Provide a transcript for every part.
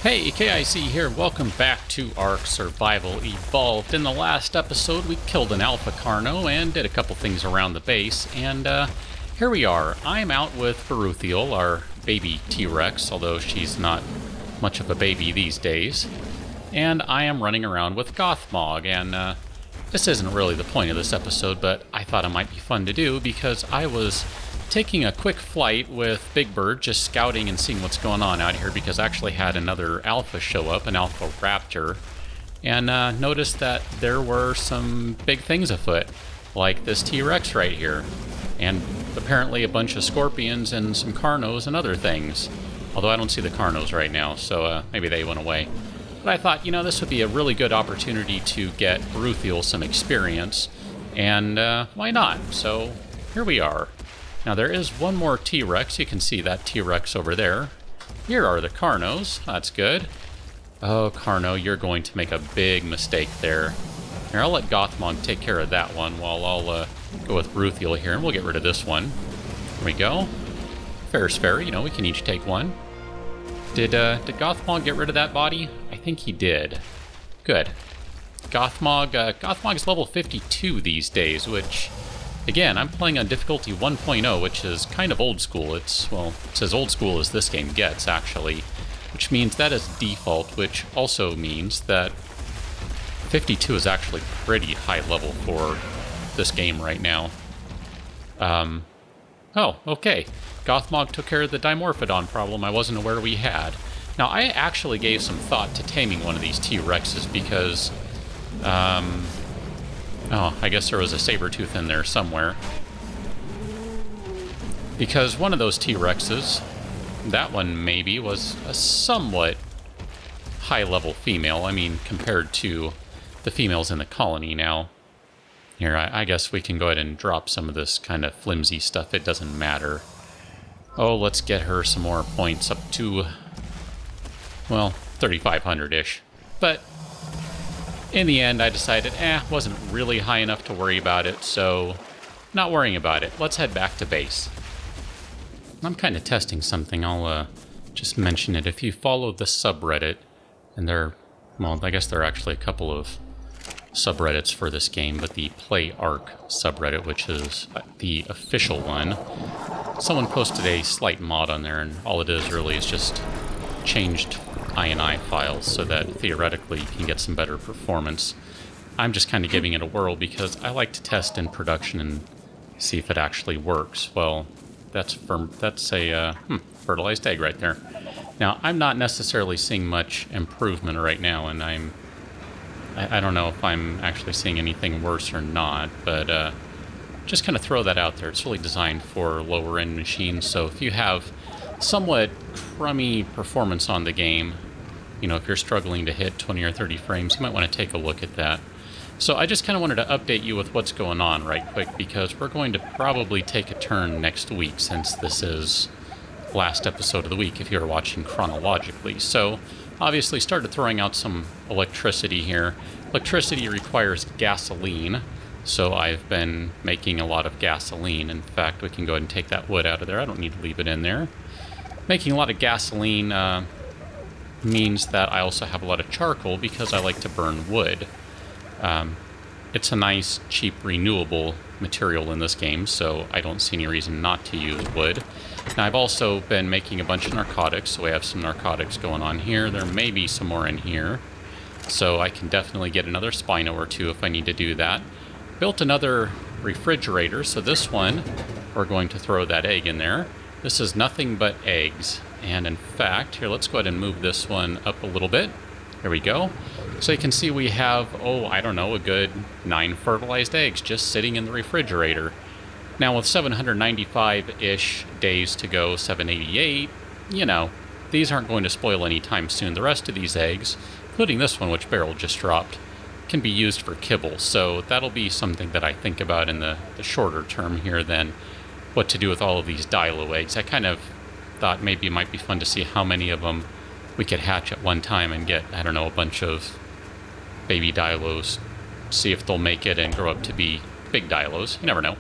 Hey, KIC here. Welcome back to ARK Survival Evolved. In the last episode, we killed an alpha carno and did a couple things around the base, and here we are. I'm out with Beruthiel, our baby T-Rex, although she's not much of a baby these days. And I am running around with Gothmog, and this isn't really the point of this episode, but I thought it might be fun to do because I was taking a quick flight with Big Bird, just scouting and seeing what's going on out here, because I actually had another alpha show up, an alpha raptor, and noticed that there were some big things afoot, like this T-Rex right here, and apparently a bunch of scorpions and some carnos and other things. Although I don't see the carnos right now, so maybe they went away. But I thought, you know, this would be a really good opportunity to get Beruthiel some experience, and why not? So here we are. Now there is one more T-Rex. You can see that T-Rex over there. Here are the carnos. That's good. Oh, Carno, you're going to make a big mistake there. Here, I'll let Gothmog take care of that one while I'll go with Beruthiel here, and we'll get rid of this one. There we go. Fair's fair, you know, we can each take one. Did Gothmog get rid of that body? I think he did. Good. Gothmog is level 52 these days, which, again, I'm playing on difficulty 1.0, which is kind of old school. It's as old school as this game gets, actually, which means that is default, which also means that 52 is actually pretty high level for this game right now. Oh, okay. Gothmog took care of the Dimorphodon problem I wasn't aware we had. Now, I actually gave some thought to taming one of these T-Rexes because, oh, I guess there was a saber-tooth in there somewhere. Because one of those T-Rexes, that one maybe, was a somewhat high-level female. I mean, compared to the females in the colony now. Here, I guess we can go ahead and drop some of this kind of flimsy stuff. It doesn't matter. Oh, let's get her some more points up to, well, 3,500-ish. But in the end, I decided, wasn't really high enough to worry about it, so not worrying about it. Let's head back to base. I'm kind of testing something. I'll just mention it. If you follow the subreddit, and well, I guess there are actually a couple of subreddits for this game, but the Play ARK subreddit, which is the official one, someone posted a slight mod on there, and all it is really is just changed INI files so that theoretically you can get some better performance. I'm just kind of giving it a whirl because I like to test in production and see if it actually works. Well, that's a fertilized egg right there. Now, I'm not necessarily seeing much improvement right now, and I don't know if I'm actually seeing anything worse or not, but just kind of throw that out there. It's really designed for lower-end machines, so if you have somewhat crummy performance on the game, you know, if you're struggling to hit 20 or 30 frames, you might want to take a look at that. So I just kind of wanted to update you with what's going on right quick, because we're going to probably take a turn next week, since this is last episode of the week if you're watching chronologically. So obviously started throwing out some electricity here. Electricity requires gasoline, so I've been making a lot of gasoline. In fact, we can go ahead and take that wood out of there. I don't need to leave it in there. Making a lot of gasoline means that I also have a lot of charcoal because I like to burn wood. It's a nice, cheap, renewable material in this game, so I don't see any reason not to use wood. Now, I've also been making a bunch of narcotics, so we have some narcotics going on here. There may be some more in here, so I can definitely get another Spino or two if I need to do that. Built another refrigerator, so this one, we're going to throw that egg in there. This is nothing but eggs, and in fact, here, let's go ahead and move this one up a little bit. There we go. So you can see we have, oh, I don't know, a good 9 fertilized eggs just sitting in the refrigerator. Now, with 795-ish days to go, 788, you know, these aren't going to spoil anytime soon. The rest of these eggs, including this one, which Beryl just dropped, can be used for kibble. So that'll be something that I think about in the shorter term here than what to do with all of these dilo eggs. I kind of thought maybe it might be fun to see how many of them we could hatch at one time and get, I don't know, a bunch of baby dilos, see if they'll make it and grow up to be big dilos. You never know.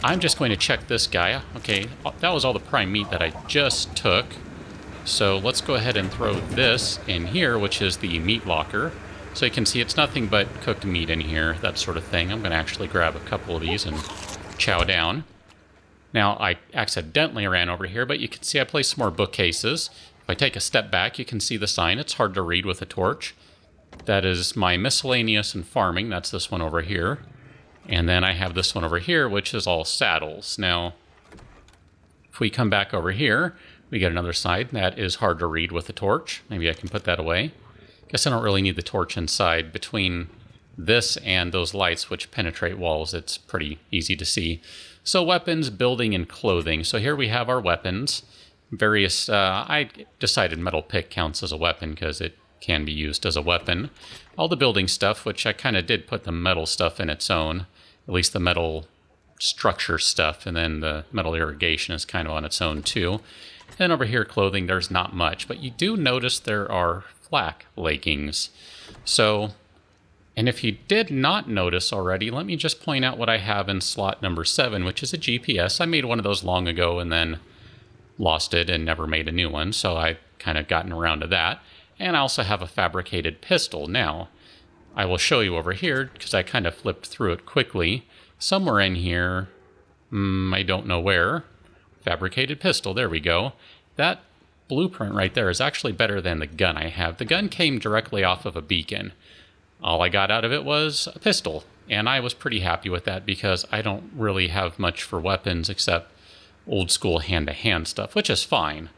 I'm just going to check this guy. Okay, that was all the prime meat that I just took. So let's go ahead and throw this in here, which is the meat locker. So you can see it's nothing but cooked meat in here, that sort of thing. I'm going to actually grab a couple of these and chow down. Now, I accidentally ran over here, but you can see I placed some more bookcases. If I take a step back, you can see the sign. It's hard to read with a torch. That is my miscellaneous and farming. That's this one over here. And then I have this one over here, which is all saddles. Now, if we come back over here, we get another side. That is hard to read with a torch. Maybe I can put that away. Guess I don't really need the torch inside. Between this and those lights, which penetrate walls, it's pretty easy to see. So weapons, building, and clothing. So here we have our weapons. Various, I decided metal pick counts as a weapon because it can be used as a weapon. All the building stuff, which I kind of did put the metal stuff in its own. At least the metal structure stuff, and then the metal irrigation is kind of on its own too. And over here, clothing, there's not much. But you do notice there are flak leggings. So, and if you did not notice already, let me just point out what I have in slot number 7, which is a GPS. I made one of those long ago and then lost it and never made a new one, so I've kind of gotten around to that. And I also have a fabricated pistol. Now, I will show you over here, because I kind of flipped through it quickly. Somewhere in here, I don't know where, fabricated pistol, there we go. That blueprint right there is actually better than the gun I have. The gun came directly off of a beacon. All I got out of it was a pistol, and I was pretty happy with that because I don't really have much for weapons except old school hand-to-hand stuff, which is fine.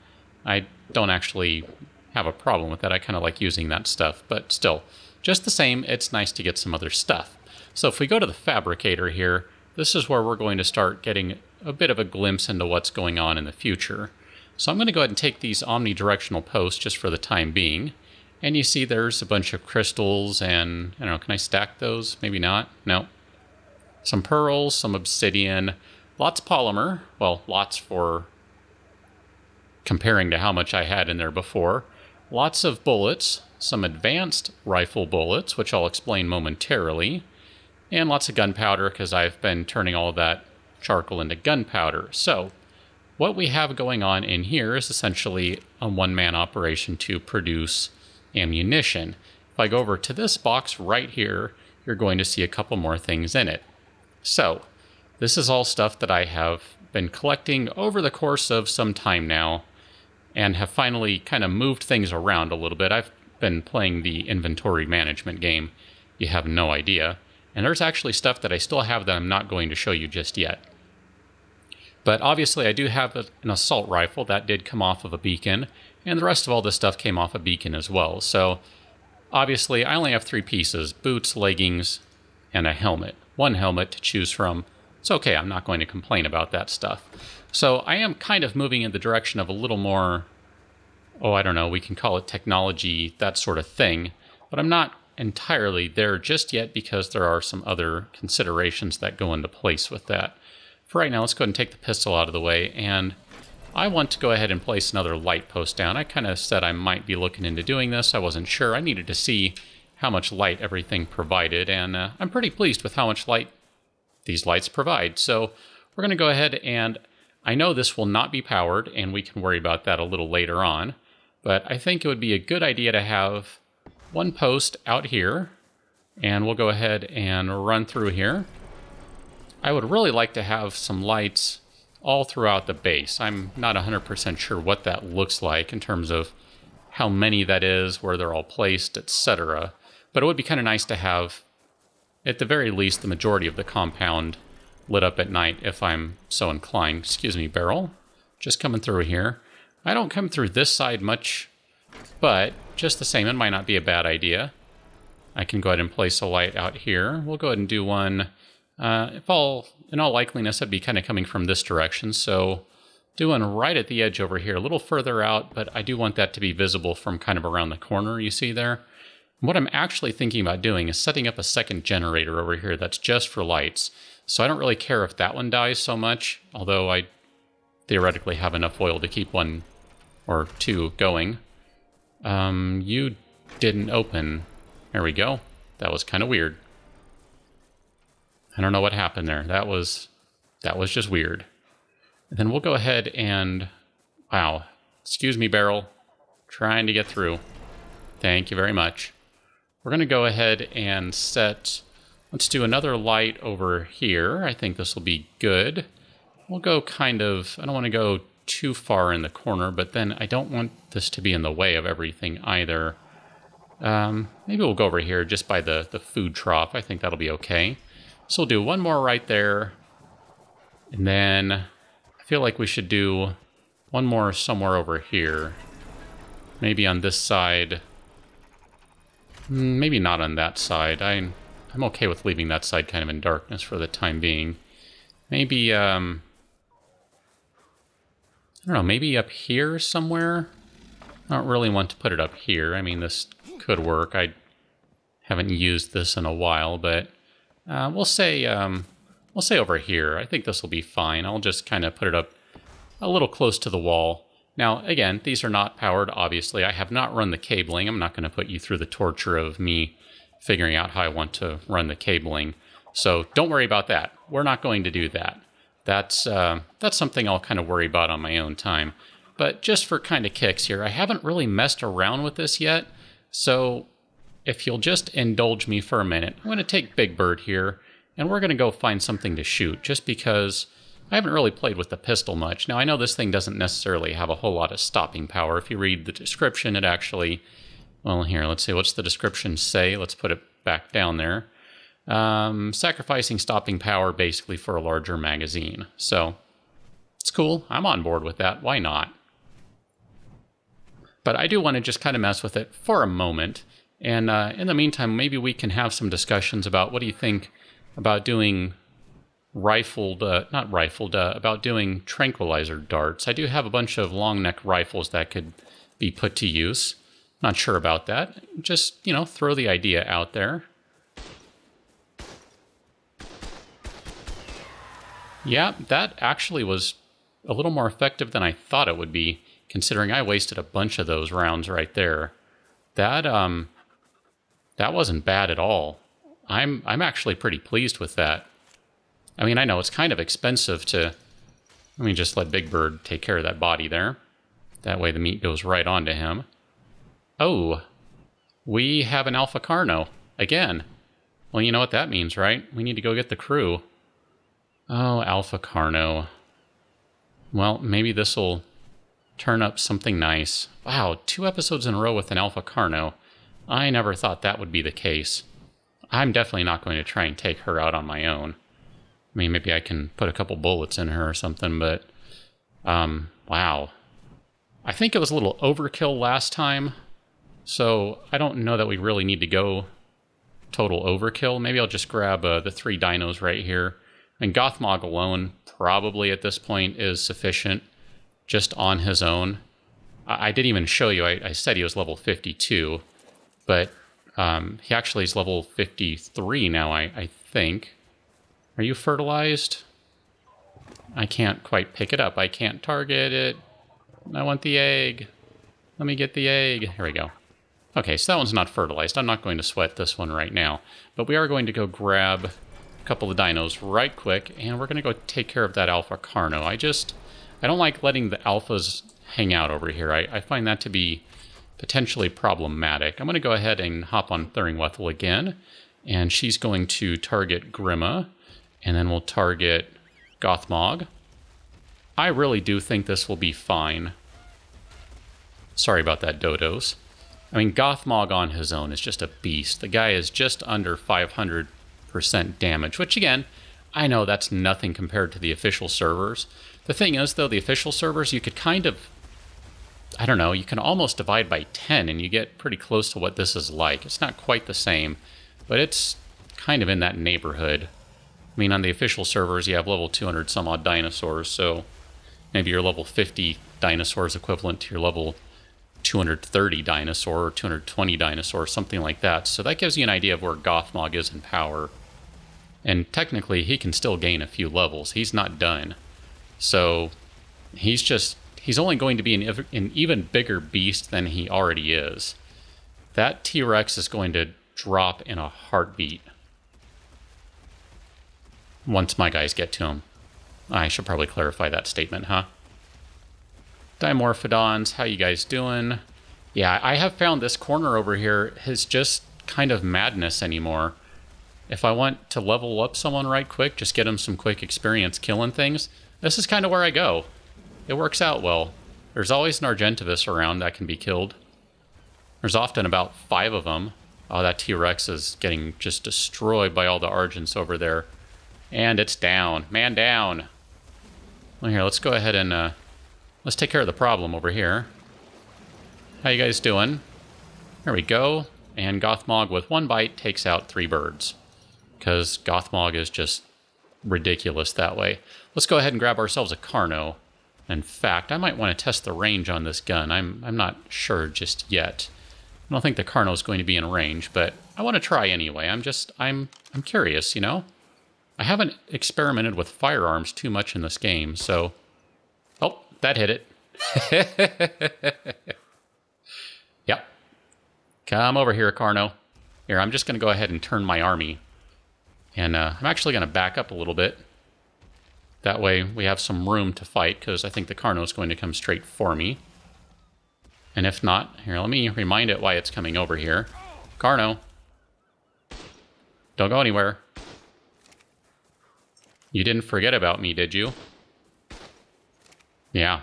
I don't actually have a problem with that. I kind of like using that stuff, but still, just the same, it's nice to get some other stuff. So if we go to the fabricator here, this is where we're going to start getting a bit of a glimpse into what's going on in the future. So I'm going to go ahead and take these omnidirectional posts just for the time being. And you see there's a bunch of crystals and, I don't know, can I stack those? Maybe not. No. Some pearls, some obsidian, lots of polymer. Well, lots for comparing to how much I had in there before. Lots of bullets, some advanced rifle bullets, which I'll explain momentarily. And lots of gunpowder because I've been turning all of that charcoal into gunpowder. So what we have going on in here is essentially a one-man operation to produce ammunition. If I go over to this box right here, you're going to see a couple more things in it. So this is all stuff that I have been collecting over the course of some time now and have finally kind of moved things around a little bit. I've been playing the inventory management game. You have no idea. And there's actually stuff that I still have that I'm not going to show you just yet. But obviously I do have an assault rifle that did come off of a beacon, and the rest of all this stuff came off a beacon as well. So obviously I only have 3 pieces: boots, leggings, and a helmet. One helmet to choose from. It's okay, I'm not going to complain about that stuff. So I am kind of moving in the direction of a little more, I don't know, we can call it technology, that sort of thing. But I'm not entirely there just yet because there are some other considerations that go into place with that. For right now, let's go ahead and take the pistol out of the way, and I want to go ahead and place another light post down. I kind of said I might be looking into doing this. I wasn't sure. I needed to see how much light everything provided, and I'm pretty pleased with how much light these lights provide. So we're going to go ahead, and I know this will not be powered, and we can worry about that a little later on, but I think it would be a good idea to have one post out here, and we'll go ahead and run through here. I would really like to have some lights all throughout the base. I'm not 100% sure what that looks like in terms of how many that is, where they're all placed, etc. But it would be kind of nice to have, at the very least, the majority of the compound lit up at night if I'm so inclined. Excuse me, barrel. Just coming through here. I don't come through this side much, but just the same, it might not be a bad idea. I can go ahead and place a light out here. We'll go ahead and do one. In all likeliness, I'd be kind of coming from this direction, so doing right at the edge over here, a little further out, but I do want that to be visible from kind of around the corner, you see there. And what I'm actually thinking about doing is setting up a second generator over here that's just for lights. So I don't really care if that one dies so much, although I theoretically have enough oil to keep 1 or 2 going. You didn't open. There we go. That was kind of weird. I don't know what happened there. That was just weird. And then we'll go ahead and, wow, excuse me, barrel. Trying to get through. Thank you very much. We're going to go ahead and set... Let's do another light over here. I think this will be good. We'll go kind of... I don't want to go too far in the corner, but then I don't want this to be in the way of everything either. Maybe we'll go over here just by the food trough. I think that'll be okay. So we'll do one more right there. And then I feel like we should do one more somewhere over here. Maybe on this side. Maybe not on that side. I'm okay with leaving that side kind of in darkness for the time being. Maybe, I don't know, maybe up here somewhere? I don't really want to put it up here. I mean, this could work. I haven't used this in a while, but we'll say over here. I think this will be fine. I'll just kind of put it up a little close to the wall. Now, again, these are not powered, obviously. I have not run the cabling. I'm not going to put you through the torture of me figuring out how I want to run the cabling. So don't worry about that. We're not going to do that. That's something I'll kind of worry about on my own time. But just for kind of kicks here, I haven't really messed around with this yet. So if you'll just indulge me for a minute, I'm going to take Big Bird here, and we're going to go find something to shoot, just because I haven't really played with the pistol much. Now, I know this thing doesn't necessarily have a whole lot of stopping power. If you read the description, it actually... Well, here, let's see. What's the description say? Let's put it back down there. Sacrificing stopping power basically for a larger magazine. So, it's cool. I'm on board with that. Why not? But I do want to just kind of mess with it for a moment. And in the meantime, maybe we can have some discussions about what do you think about doing about doing tranquilizer darts. I do have a bunch of long neck rifles that could be put to use. Not sure about that. Just, you know, throw the idea out there. Yeah, that actually was a little more effective than I thought it would be, considering I wasted a bunch of those rounds right there. That wasn't bad at all. I'm actually pretty pleased with that. I mean, I know it's kind of expensive to... Let me just let Big Bird take care of that body there. That way the meat goes right onto him. Oh, we have an Alpha Carno. Again. Well, you know what that means, right? We need to go get the crew. Oh, Alpha Carno. Well, maybe this will turn up something nice. Wow, 2 episodes in a row with an Alpha Carno. I never thought that would be the case. I'm definitely not going to try and take her out on my own. I mean, maybe I can put a couple bullets in her or something, but... wow. I think it was a little overkill last time, so I don't know that we really need to go total overkill. Maybe I'll just grab the 3 dinos right here. And Gothmog alone, probably at this point, is sufficient, just on his own. I didn't even show you, I said he was level 52, but he actually is level 53 now, I think. Are you fertilized? I can't quite pick it up. I can't target it. I want the egg. Let me get the egg. Here we go. Okay, so that one's not fertilized. I'm not going to sweat this one right now. But we are going to go grab a couple of dinos right quick, and we're going to go take care of that Alpha Carno. I don't like letting the alphas hang out over here. I find that to be potentially problematic. I'm going to go ahead and hop on Thuringwethel again, and she's going to target Grimma, and then we'll target Gothmog. I really do think this will be fine. Sorry about that, Dodos. I mean, Gothmog on his own is just a beast. The guy is just under 500% damage, which again, I know that's nothing compared to the official servers. The thing is, though, the official servers, you could kind of, I don't know, you can almost divide by 10 and you get pretty close to what this is like. It's not quite the same, but it's kind of in that neighborhood. I mean, on the official servers, you have level 200 some odd dinosaurs, so maybe your level 50 dinosaur is equivalent to your level 230 dinosaur or 220 dinosaur, something like that. So that gives you an idea of where Gothmog is in power. And technically, he can still gain a few levels. He's not done. So he's only going to be an even bigger beast than he already is. That T-Rex is going to drop in a heartbeat once my guys get to him. I should probably clarify that statement, huh? Dimorphodons, how you guys doing? Yeah, I have found this corner over here is just kind of madness anymore. If I want to level up someone right quick, just get them some quick experience killing things, this is kind of where I go. It works out well. There's always an Argentavis around that can be killed. There's often about 5 of them. Oh, that T-Rex is getting just destroyed by all the Argents over there. And it's down. Man down. Well, here, let's go ahead and let's take care of the problem over here. How you guys doing? There we go. And Gothmog with 1 bite takes out 3 birds. Because Gothmog is just ridiculous that way. Let's go ahead and grab ourselves a Carno. In fact, I might want to test the range on this gun. I'm not sure just yet. I don't think the Carno is going to be in range, but I want to try anyway. I'm curious, you know? I haven't experimented with firearms too much in this game, so... Oh, that hit it. Yep. Come over here, Carno. Here, I'm just going to go ahead and turn my army. And I'm actually going to back up a little bit. That way we have some room to fight, because I think the Carno is going to come straight for me. And if not, here, let me remind it why it's coming over here. Carno. Don't go anywhere. You didn't forget about me, did you? Yeah.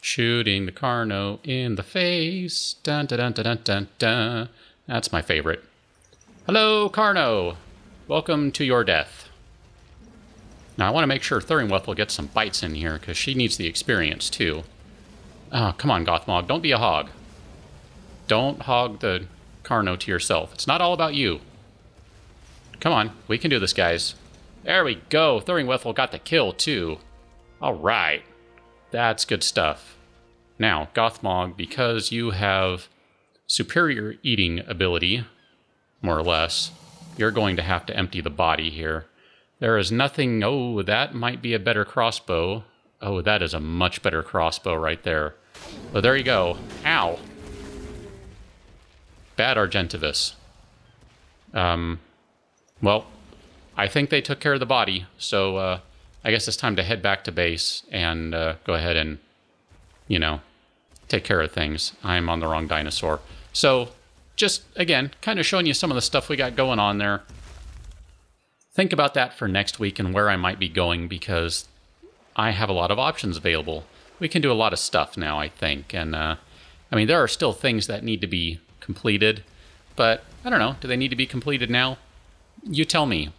Shooting the Carno in the face. Dun dun dun dun dun dun dun. That's my favorite. Hello, Carno. Welcome to your death. Now I want to make sure Thuringwethel gets some bites in here, because she needs the experience too. Oh, come on, Gothmog. Don't be a hog. Don't hog the Carno to yourself. It's not all about you. Come on. We can do this, guys. There we go. Thuringwethel got the kill, too. All right. That's good stuff. Now, Gothmog, because you have superior eating ability, more or less, you're going to have to empty the body here. There is nothing... Oh, that might be a better crossbow. Oh, that is a much better crossbow right there. But there you go. Ow. Bad Argentavis. Well, I think they took care of the body, so I guess it's time to head back to base and go ahead and, you know, take care of things. I'm on the wrong dinosaur. So, just, again, kind of showing you some of the stuff we got going on there. Think about that for next week and where I might be going, because I have a lot of options available. We can do a lot of stuff now, I think. And, I mean, there are still things that need to be completed. But, I don't know, do they need to be completed now? You tell me.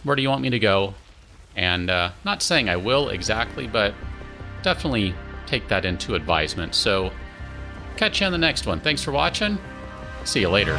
Where do you want me to go? And, not saying I will exactly, but definitely take that into advisement. So, catch you on the next one. Thanks for watching. See you later.